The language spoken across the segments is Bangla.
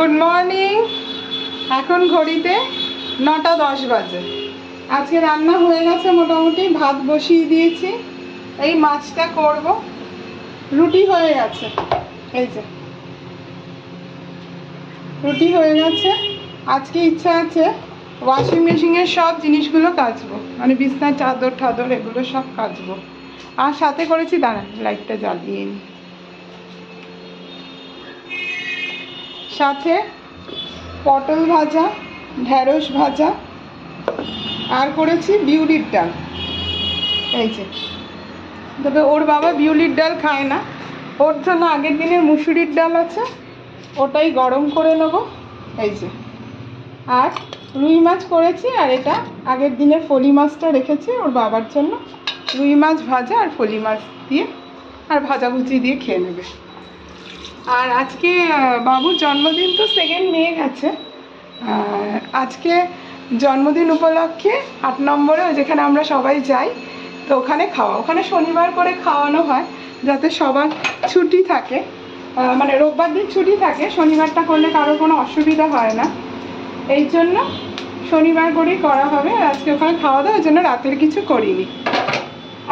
Good morning. এখন ঘড়িতে 9টা 10 বাজে। আজকে রান্না হয়ে গেছে, মোটামুটি ভাত বসিয়ে দিয়েছি, এই মাছটা করব। রুটি হয়ে গেছে, এই যে রুটি হয়ে গেছে। আজকে ইচ্ছা আছে ওয়াশিং মেশিনের সব জিনিসগুলো কাচবো, মানে বিছনার চাদর ঠাদর এগুলো সব কাচবো। আর সাথে করেছি, দাঁড়ান লাইটটা জ্বালিয়ে নিই, সাথে পটল ভাজা, ঢেঁড়স ভাজা, আর করেছি বিউলির ডাল। এই যে, তবে ওর বাবা বিউলির ডাল খায় না, ওর জন্য আগের দিনের মুসুরির ডাল আছে, ওটাই গরম করে নেব। এই যে, আর রুই মাছ করেছি, আর এটা আগের দিনের ফলি মাছটা রেখেছি ওর বাবার জন্য। রুই মাছ ভাজা আর ফলি মাছ দিয়ে আর ভাজাভুজি দিয়ে খেয়ে নেবে। আর আজকে বাবুর জন্মদিন তো 2 মে গেছে। আজকে জন্মদিন উপলক্ষে 8 নম্বরে যেখানে আমরা সবাই যাই, তো ওখানে ওখানে শনিবার করে খাওয়ানো হয়, যাতে সবার ছুটি থাকে, মানে রোববার দিন ছুটি থাকে, শনিবারটা করলে কারো কোনো অসুবিধা হয় না। এই জন্য শনিবার করেই করা হবে। আজকে ওখানে খাওয়া দাওয়া, ওই জন্য রাতের কিছু করিনি।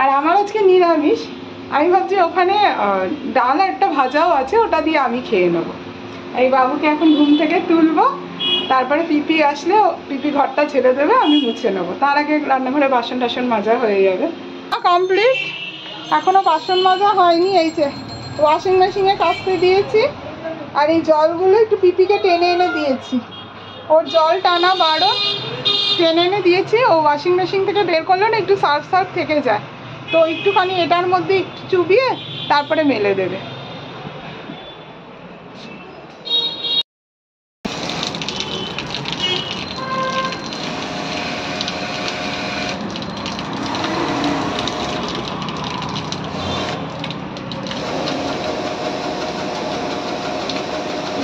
আর আমার আজকে নিরামিষ। আমি ভাবছি ওখানে ডাল আর একটা ভাজাও আছে, ওটা দিয়ে আমি খেয়ে নেবো। এই বাবুকে এখন ঘুম থেকে তুলবো, তারপরে পিপি আসলে পিপি ঘরটা ছেড়ে দেবে, আমি মুছে নেবো। তার আগে রান্নাঘরে বাসন টাসন মাজা হয়ে যাবে। কমপ্লিট, এখনও বাসন মাজা হয়নি। এই যে ওয়াশিং মেশিনে কাচতে দিয়েছি, আর এই জলগুলো একটু পিপিকে টেনে এনে দিয়েছি, ওর জল টানা বারণ, টেনে এনে দিয়েছি। ও ওয়াশিং মেশিন থেকে বের করলে না একটু সার্ফ সার্ফ থেকে যায়, তো একটুখানি এটার মধ্যে একটু চুবিয়ে তারপরে মেলে দেবে।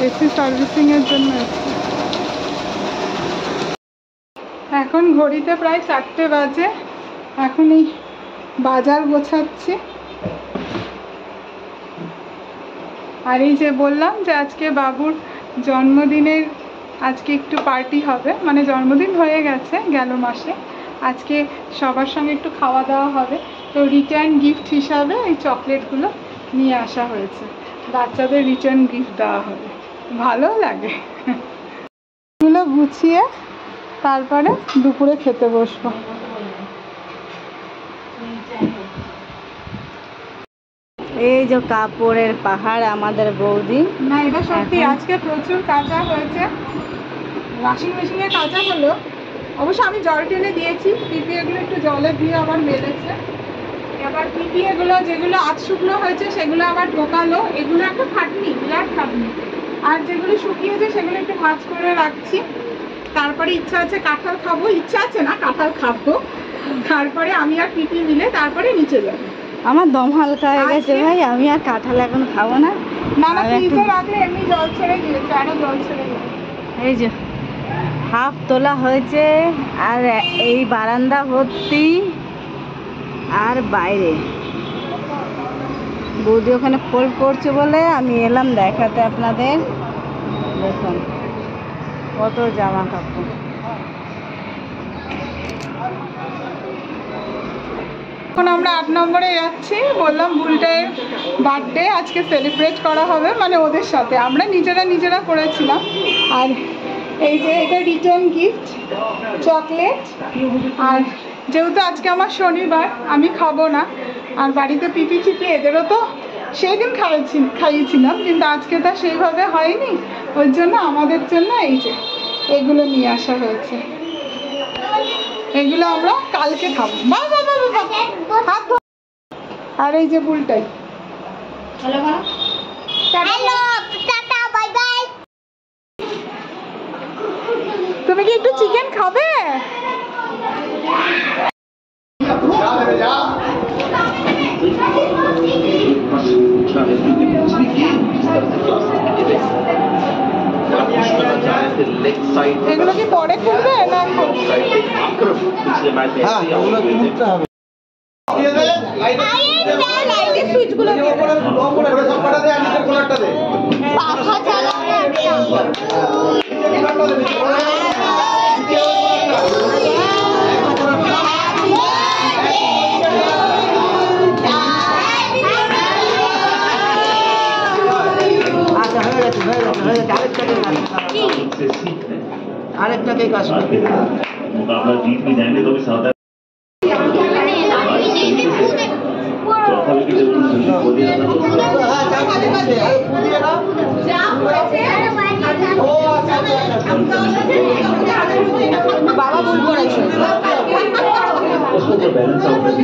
এসি সার্ভিসিংয়ের জন্য এখন ঘড়িতে প্রায় 4টে বাজে। এখন এই বাজার গোছাচ্ছি। আর এই যে বললাম যে আজকে বাবুর জন্মদিনের আজকে একটু পার্টি হবে, মানে জন্মদিন হয়ে গেছে গেল মাসে, আজকে সবার সঙ্গে একটু খাওয়া দাওয়া হবে। তো রিটার্ন গিফট হিসাবে এই চকলেটগুলো নিয়ে আসা হয়েছে, বাচ্চাদের রিটার্ন গিফট দেওয়া হবে, ভালো লাগে। এগুলো গুছিয়ে তারপরে দুপুরে খেতে বসবো। এই যে কাপড়ের পাহাড় আমাদের বৌদি। না, এটা সত্যি আজকে প্রচুর কাঁচা হয়েছে, ওয়াশিং মেশিনে কাঁচা হলো। অবশ্য আমি জল টেনে দিয়েছি, পিপি এগুলো একটু জলে দিয়ে আবার মেলেছে। এবার পিপি এগুলো যেগুলো আধ শুকনো হয়েছে সেগুলো আবার ঢোকালো, এগুলো একটা খাটনি, বিরাট খাটনি। আর যেগুলো শুকিয়েছে সেগুলো একটু ভাঁজ করে রাখছি। তারপরে ইচ্ছা আছে কাঁঠাল খাবো, ইচ্ছা আছে না কাঁঠাল খাবো, তারপরে আমি আর পিপি মিলে তারপরে নিচে যাবো। আমার দম হালকা হয়ে গেছে ভাই, আমি আর কাঁঠাল এখন খাবো না। না না, ফ্রিজে রাখলে এমনি জল ছেড়ে দিয়েছে, আরো জল ছেড়ে দিয়েছে। এই যে হাফ তোলা হয়েছে, আর এই বারান্দা ভর্তি, আর বাইরে বৌদি ওখানে ফোল করছে বলে আমি এলাম দেখাতে আপনাদের। দেখুন কত জামা কাপড়। এখন আমরা 8 নম্বরে যাচ্ছি। বললাম বুলটার বার্থডে আজকে সেলিব্রেট করা হবে, মানে ওদের সাথে, আমরা নিজেরা করেছিলাম। আর এই যে এটা রিটার্ন গিফট চকলেট। আর যেহেতু আজকে আমার শনিবার, আমি খাবো না, আর বাড়িতে পিপি চিপি এদেরও তো সেই দিন খাইয়েছিলাম, কিন্তু আজকে তা সেইভাবে হয়নি, ওই জন্য আমাদের জন্য এই যে এগুলো নিয়ে আসা হয়েছে। এগুলো আমরা কালকে খাবো। আর এই যে বুলটাই, তুমি কি একটু চিকেন খাবে? এগুলো কি পরে খুলবে না? লাইটের সুইচগুলো দিয়ে আরেকটা কেক আসবে मुकाबला जीत भी जाएंगे तो भी साथ चौथा विकेट जब सुनील को दिया था বাবা ভুল করেছে। उसको जो बैलेंस आउट है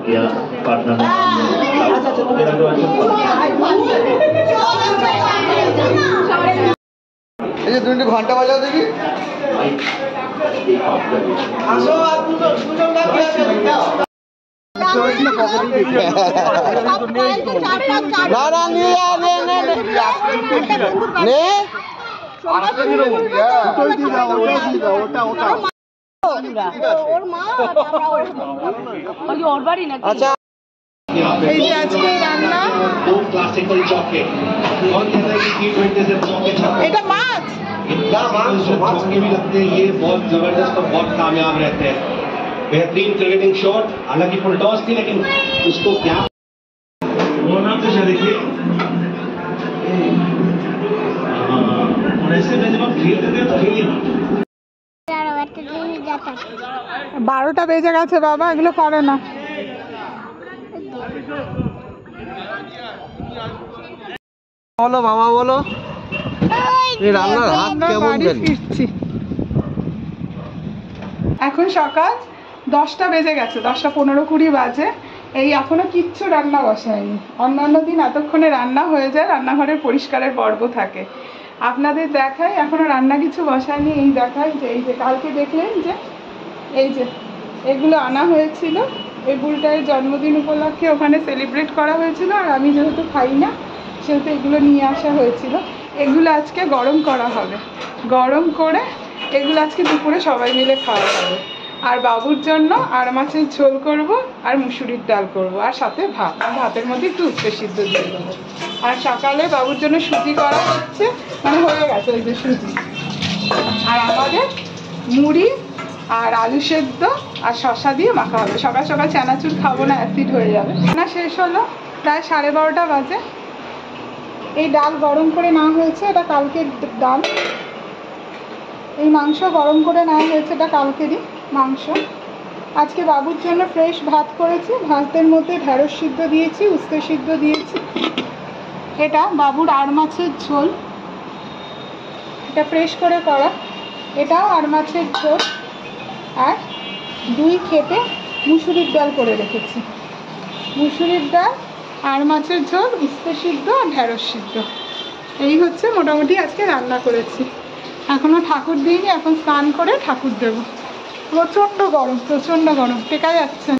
किया पार्टनर তুমি ঘন্টা বাজাও দেখি আসো আর দুজন না না নিয়ে নে আচ্ছা এই যে আজকে রান্না, क्लासिकल चॉकलेट कौन कहता है कि T20 से चॉकलेट এটা মাছ। चौके भी लगते हैं, ये बहुत जबरदस्त और बहुत कामयाब रहते हैं। बेहतरीन क्रिकेटिंग शॉट, हालांकि फुल टॉस थी लेकिन उसको क्या होना तो देखिए और ऐसे में जब आप खेलते थे तो खेलिए 12টা বেজে গেছে বাবা, এগুলো করে না। বলো মামা বলো এই রান্নার হাত আমরা কেমন বাড়ি জানি ফিরছি। এখন সকাল 10টা বেজে গেছে, 10টা 15-20 বাজে। এই এখনো কিচ্ছু রান্না বসায়নি। অন্যান্য দিন এতক্ষণে রান্না হয়ে যায়, রান্নাঘরের পরিষ্কারের পর্ব থাকে। আপনাদের দেখাই এখনো রান্না কিছু বসায়নি। এই দেখাই যে এই যে কালকে দেখলেন যে এই যে এগুলো আনা হয়েছিল, এই বুলটার জন্মদিন উপলক্ষে ওখানে সেলিব্রেট করা হয়েছিল। আর আমি যেহেতু খাই না সেহেতু এগুলো নিয়ে আসা হয়েছিল। এগুলো আজকে গরম করা হবে, গরম করে এগুলো আজকে দুপুরে সবাই মিলে খাওয়া হবে। আর বাবুর জন্য আর মাছের ঝোল করব, আর মুসুরির ডাল করব, আর সাথে ভাত। ভাতের মধ্যে একটু উচ্ছে সিদ্ধ দিয়ে দেবো। আর সকালে বাবুর জন্য সুজি করা হচ্ছে, মানে হয়ে গেছে ওই যে সুজি। আর আমাদের মুড়ি আর আলু সেদ্ধ আর শসা দিয়ে মাখা হবে। সকাল সকাল চানাচুর খাবো না, অ্যাসিড হয়ে যাবে। না শেষ হলো, প্রায় 12:30 বাজে। এই ডাল গরম করে নেওয়া হয়েছে, এটা কালকের ডাল। এই মাংস গরম করে নেওয়া হয়েছে, এটা কালকেরই মাংস। আজকে বাবুর জন্য ফ্রেশ ভাত করেছি, ভাতের মধ্যে ঢেঁড়স সিদ্ধ দিয়েছি, উস্তে সিদ্ধ দিয়েছি। এটা বাবুর আর মাছের ঝোল, এটা ফ্রেশ করে করা, এটাও আর মাছের ঝোল। আর 2 খেপে মুসুরির ডাল করে রেখেছি। মুসুরির ডাল, আর মাছের ঝোল, উস্তে সিদ্ধ আর ঢেঁড়স সিদ্ধ। এই হচ্ছে মোটামুটি আজকে রান্না করেছি। এখনও ঠাকুর দিইনি, এখন স্নান করে ঠাকুর দেবো। প্রচণ্ড গরম, প্রচণ্ড গরম, টেকা যাচ্ছে না।